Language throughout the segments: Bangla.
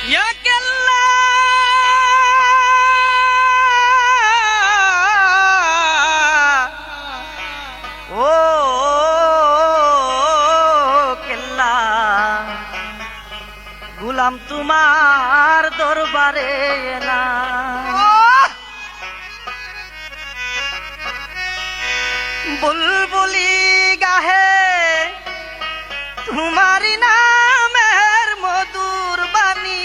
ইয়া কেল্লা ও কেল্লা গুলাম তোমার দরবারে না বুলবুলি গাহে তোমারি নামের মধুর বাণী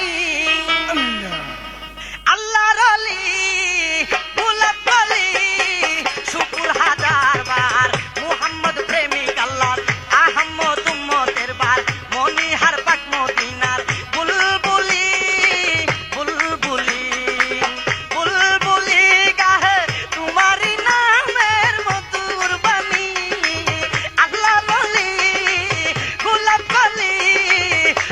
আল্লাহর আলী গোলাপ কলি শুকুর হাজার বার মুহাম্মদ প্রেমিক আল্লাহর আহমদ উম্মতের বার মনিহার পাক মদিনার বুলবুলি বুলবুলি বুলবুলি গাহে তোমারি নামের মধুর বাণী আল্লাহর আলী গোলাপ কলি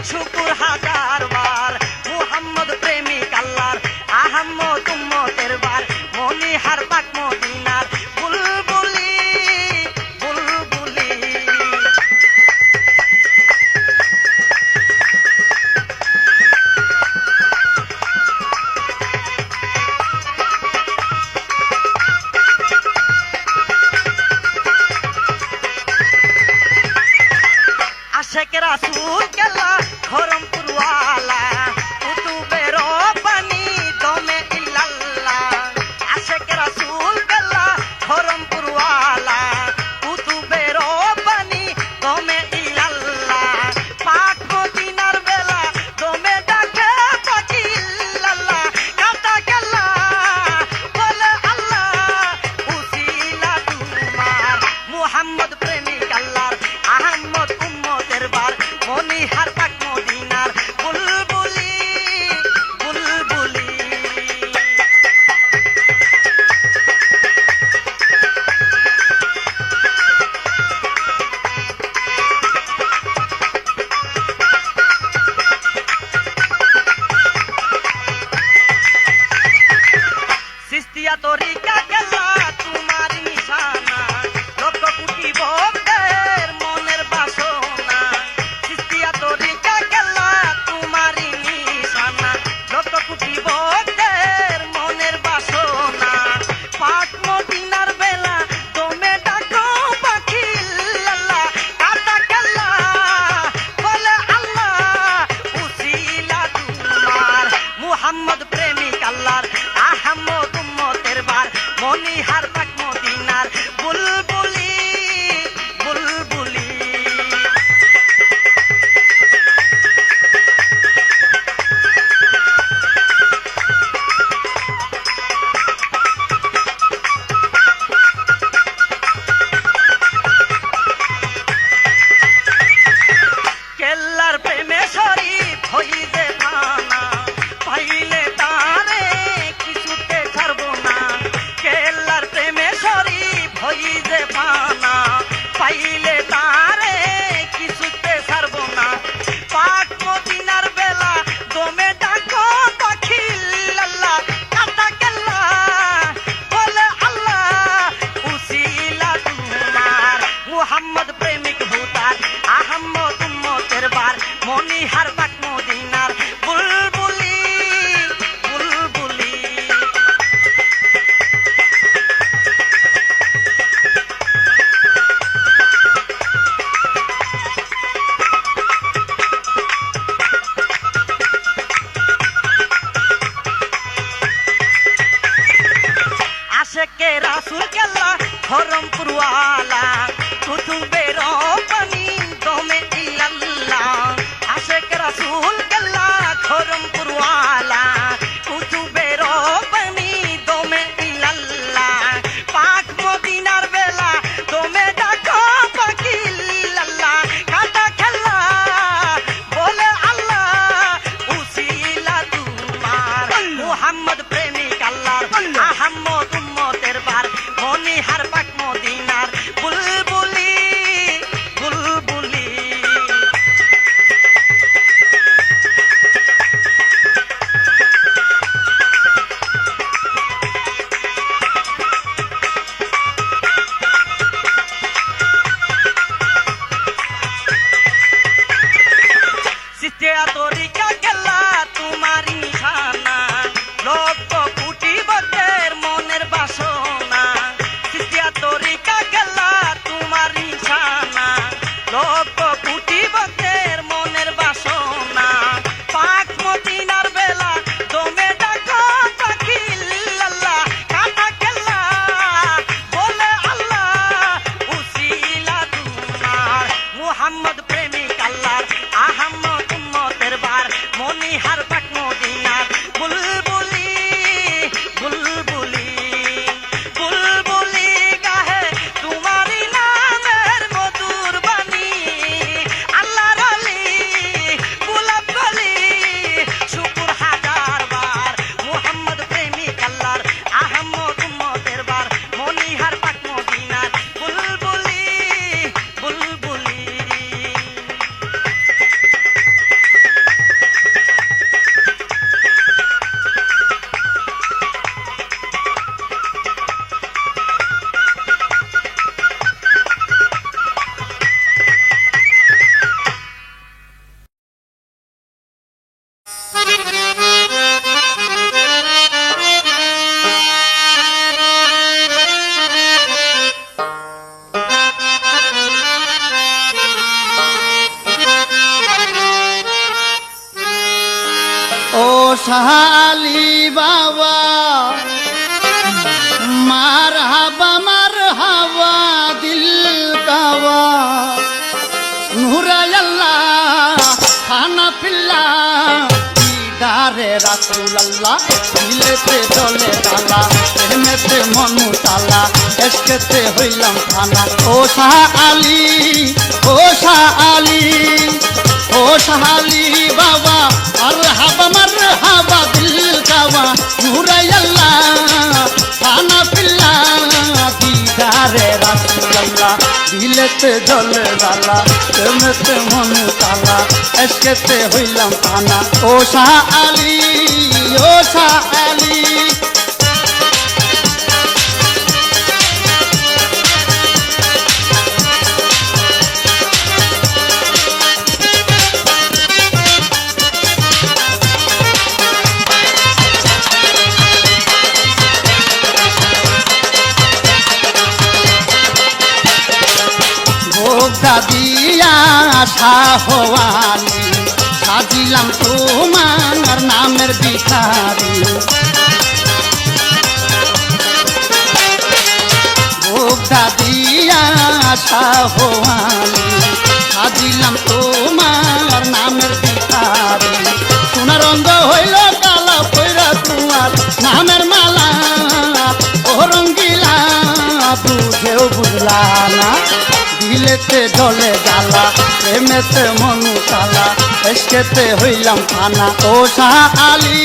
শুকুর হাজার বার মুহাম্মদ প্রেমিক আল্লাহর আহমদ উম্মতের বার মনিহার পাক মদিনার বুলবুলি বুলবুলি আশেক রাসূল কেল্লা খরমপুর ওয়ালা কুতুবের পানি দমে ইল্লাল্লাহ আশেক রাসূল কেল্লা খরমপুর ওয়ালা কুতুবের পানি দমে ইল্লাল্লাহ পাক মদিনার বেলা দমে ডাকে পাকি ইল্লাল্লাহ কাটা কেল্লা বলে আল্লাহ উসিলা তোমার মুহাম্মদ প্রেমিক আল্লাহর আহমদ উম্মতের বার মনিহার পাক মদিনার বুলবুলি বুলবুলি সিস্তিয়া তরিকা কেল্লা তোমার নিশানা লক্ষ কোটি ভক্তের মনের বাসনা সিস্তিয়া তরিকা কেল্লা তোমার নিশানা লক্ষ কোটি ভক্তের মনের বাসনা পাক মদিনার বেলা দমে ডাকো পাখি ইল্লাল্লাহ কাটা কেল্লা বলে আল্লাহ উসিলা তোমার মুহাম্মদ প্রেমিক আল্লাহর আহমদ উম্মতের বার মনিহার পাক মদিনার বুলবুলি বুলবুলি কেল্লার প্রেমে শরীফ হইতে পানা পাইলে তারে কিছুতে ছাড়বো না কেল্লার প্রেমে শরীফ হইতে পানা পাইলে তারে কিছুতে ছাড়বো না পাক মদিনার বেলা দমে ডাকো পাখি ইল্লাল্লাহ কাটা কেল্লা বলে আল্লাহ উসিলা তোমার মুহাম্মদ প্রেমিক ভূতার আহমদ উম্মতের বার মনিহার পাক মদিনার বুলবুলি বুলবুলি আশেকে রাসূল কেল্লা খরমপুর ওয়ালা কুতুবের পানি দমে ইল্লাল্লাহ আশেকে রাসূল কেল্লা খরমপুর ওয়ালা কুতুবের পানি দমে ইল্লাল্লাহ পাক মদিনার বেলা দমে ডাকো পাকি ইল্লাল্লাহ কাটা খেলা বলে আল্লাহ উসিলা তোমার মুহাম্মদ প্রেমিক আল্লাহর আহমদ উম্মতের বার মনিহার পাক মদিনার বুলবুলি বুলবুলি সিস্তিয়া তরিকা কেল্লা তোমার কোটি ভক্তের মনের বাসনা পাক মদিনার বেলা দমে ডাকো তাকিল্লাল্লাহ কাটা কেল্লা বলে আল্লাহ উসিলা তোমার মুহাম্মদ প্রেমিক আল্লাহর আহমদ উম্মতের বার মনিহার পাক মদিনার বুলবুলি বুলবুলি বুলবুলি গাহে তোমারি নামের মধুর বাণী আল্লাহর আলী গোলাপ কলি শুকুর হাজার বার মুহাম্মদ প্রেমিক আল্লাহর আহমদ উম্মতের বার মনিহার পাক মদিনার বুলবুলি বুলবুলি ও শালি বাবা মার হাবা দিল কাওয়া নুরায়াল্লাহ খানা পিল্লা দিদারে রাসূলুল্লাহ দিলেতে চলে ডালা প্রেমেতে মনু তালা এসকেতে হইলাম খানা ও শালি ও শালি ও শালি বাবা মারহাবা দিল কাওয়া নুরায়াল্লাহ খানা পিল্লা দিদারে রাসূলুল্লাহ দিলেতে জলে ডালা প্রেমেতে মনু তালা এসকেতে হইলাম খানা ও শালি ও শালি দিয়া শাহওয়ালি সাজিলাম তোমার নামের ভিখারি ভোগটা দিয়া শাহওয়ালি সাজিলাম তোমার নামের ভিখারি সোনার রঙ হইল কালা পয়রা তোমার নামের মালা ও রঙ্গিলা বুঝেও বুঝলা না দিলেতে জলে জ্বালা প্রেমেতে মনু তালা এসকেতে হইলাম খানা ও শালি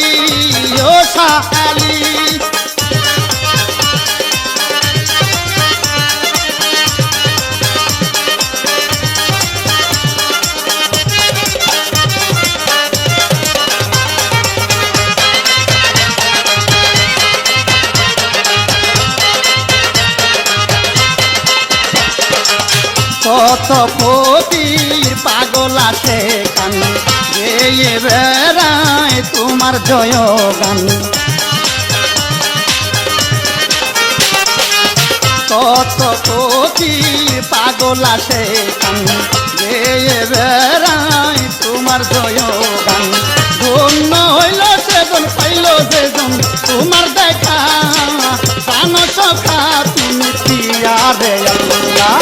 ও শালি কত পতির পাগল আছে গান গেয়ে বেড়ায় তোমার জয় গান কত পতির পাগল আছে গান গেয়ে বেড়ায় তোমার জয় গান ধন্য হইল সেজন পাইল সেজন তোমার দেখা জানো সখা তুমি পিয়ারে আল্লাহ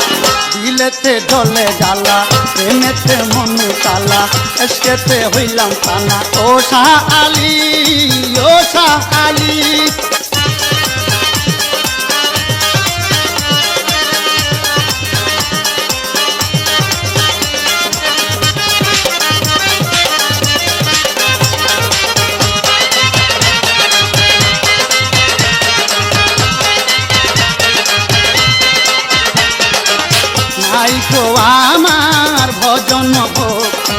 দিলেতে জলে জ্বালা প্রেমেতে মনু তালা এসকেতে হইলাম খানা ও শালি ও শালি আমার ভজন ভক্তি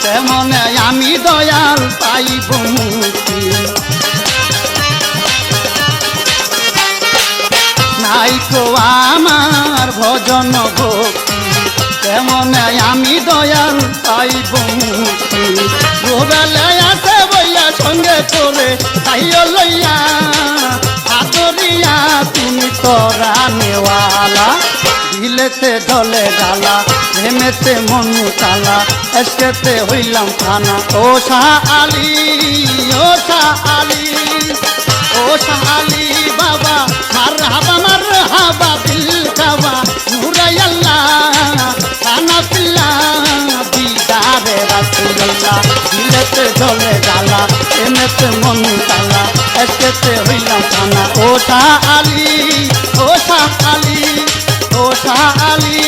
তেমন আমি দয়াল পাইব মুক্তি নাই তো আমার ভজন ভক্তি তেমন আমি দয়াল পাইব মুক্তি গোবেলায় আছে বইয়া সঙ্গে তোরে তাইও লইয়া হাতরিয়া তুমি তোরা নেওয়ালা দিলেতে জলে জ্বালা প্রেমেতে মন কালা এসকেতে হইলাম খানা ও শাহ আলী ও শাহ আলী ও শাহ আলী বাবা মার হাবা দিল কাবা নুরাই আল্লাহ খানা পিল্লা দিদারে রাসূলুল্লাহ দিলেতে জ্বলে জ্বালা প্রেমেতে মন কালা এসকেতে হইলাম খানা ও শাহ আলী ও শাহ আলী ও শাহ আলী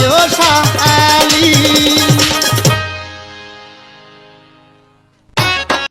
ও শাহ আলী